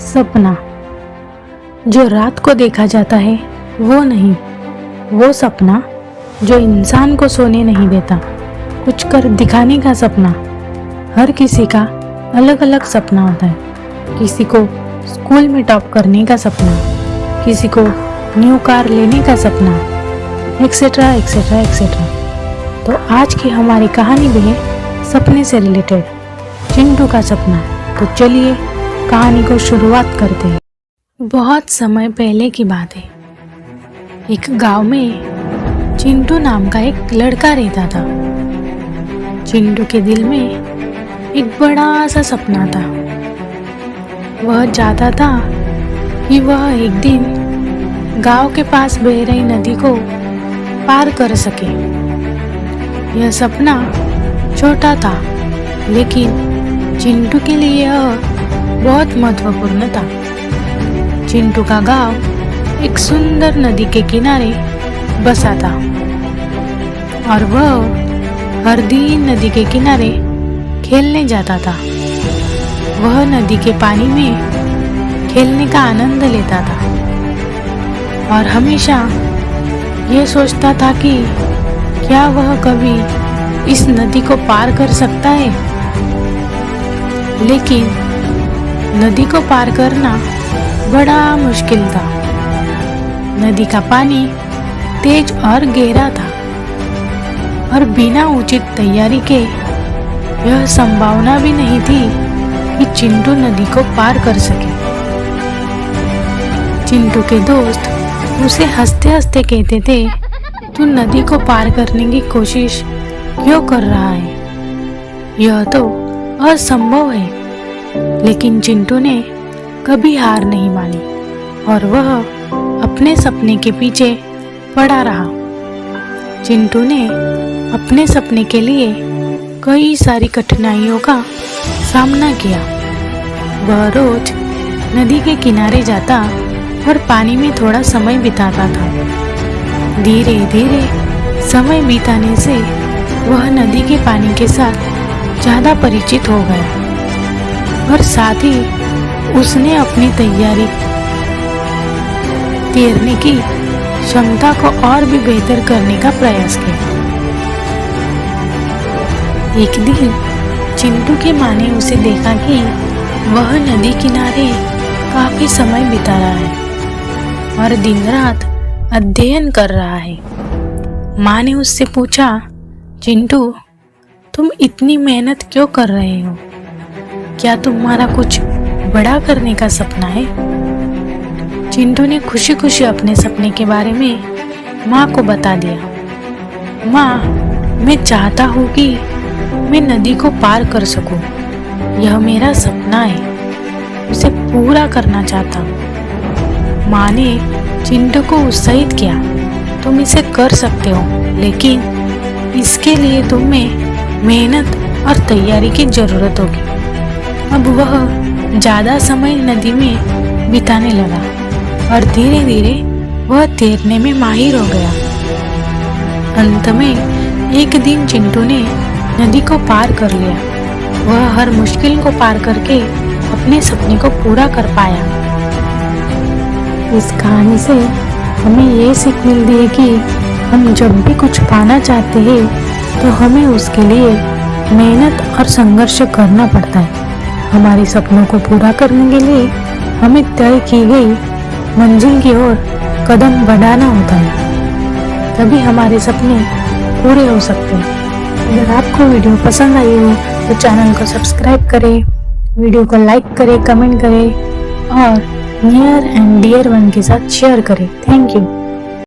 सपना जो रात को देखा जाता है वो नहीं, वो सपना जो इंसान को सोने नहीं देता, कुछ कर दिखाने का सपना। हर किसी का अलग अलग सपना होता है। किसी को स्कूल में टॉप करने का सपना, किसी को न्यू कार लेने का सपना, एक्सेट्रा एक्सेट्रा एक्सेट्रा। तो आज की हमारी कहानी भी है सपने से रिलेटेड, चिंटू का सपना। तो चलिए कहानी को शुरुआत करते हैं। बहुत समय पहले की बात है। एक गांव में चिंटू नाम का एक लड़का रहता था। चिंटू के दिल में एक बड़ा सा सपना था। वह चाहता था कि वह एक दिन गांव के पास बह रही नदी को पार कर सके। यह सपना छोटा था, लेकिन चिंटू के लिए यह बहुत महत्वपूर्ण था। चिंटू का गांव एक सुंदर नदी के किनारे बसा था और वह हर दिन नदी के किनारे खेलने जाता था। वह नदी के पानी में खेलने का आनंद लेता था और हमेशा यह सोचता था कि क्या वह कभी इस नदी को पार कर सकता है। लेकिन नदी को पार करना बड़ा मुश्किल था। नदी का पानी तेज और गहरा था और बिना उचित तैयारी के यह संभावना भी नहीं थी कि चिंटू नदी को पार कर सके। चिंटू के दोस्त उसे हंसते हंसते कहते थे, तू नदी को पार करने की कोशिश क्यों कर रहा है, यह तो असंभव है। लेकिन चिंटू ने कभी हार नहीं मानी और वह अपने सपने के पीछे पड़ा रहा। चिंटू ने अपने सपने के लिए कई सारी कठिनाइयों का सामना किया। वह रोज नदी के किनारे जाता और पानी में थोड़ा समय बिताता था। धीरे धीरे समय बिताने से वह नदी के पानी के साथ ज़्यादा परिचित हो गया और साथ ही उसने अपनी तैरने की क्षमता को और भी बेहतर करने का प्रयास किया। एक दिन चिंटू की माँ ने उसे देखा कि वह नदी किनारे काफी समय बिता रहा है और दिन रात अध्ययन कर रहा है। माँ ने उससे पूछा, चिंटू तुम इतनी मेहनत क्यों कर रहे हो? क्या तुम्हारा कुछ बड़ा करने का सपना है? चिंटू ने खुशी खुशी अपने सपने के बारे में माँ को बता दिया। माँ, मैं चाहता हूँ कि मैं नदी को पार कर सकूँ। यह मेरा सपना है, उसे पूरा करना चाहता हूँ। माँ ने चिंटू को उत्साहित किया, तुम इसे कर सकते हो, लेकिन इसके लिए तुम्हें मेहनत और तैयारी की जरूरत होगी। अब वह ज़्यादा समय नदी में बिताने लगा और धीरे धीरे वह तैरने में माहिर हो गया। अंत में एक दिन चिंटू ने नदी को पार कर लिया। वह हर मुश्किल को पार करके अपने सपने को पूरा कर पाया। इस कहानी से हमें ये सीख मिलती है कि हम जब भी कुछ पाना चाहते हैं तो हमें उसके लिए मेहनत और संघर्ष करना पड़ता है। हमारे सपनों को पूरा करने के लिए हमें तय की गई मंजिल की ओर कदम बढ़ाना होता है, तभी हमारे सपने पूरे हो सकते हैं। अगर आपको वीडियो पसंद आई हो तो चैनल को सब्सक्राइब करें, वीडियो को लाइक करें, कमेंट करें और नियर एंड डियर वन के साथ शेयर करें। Thank you.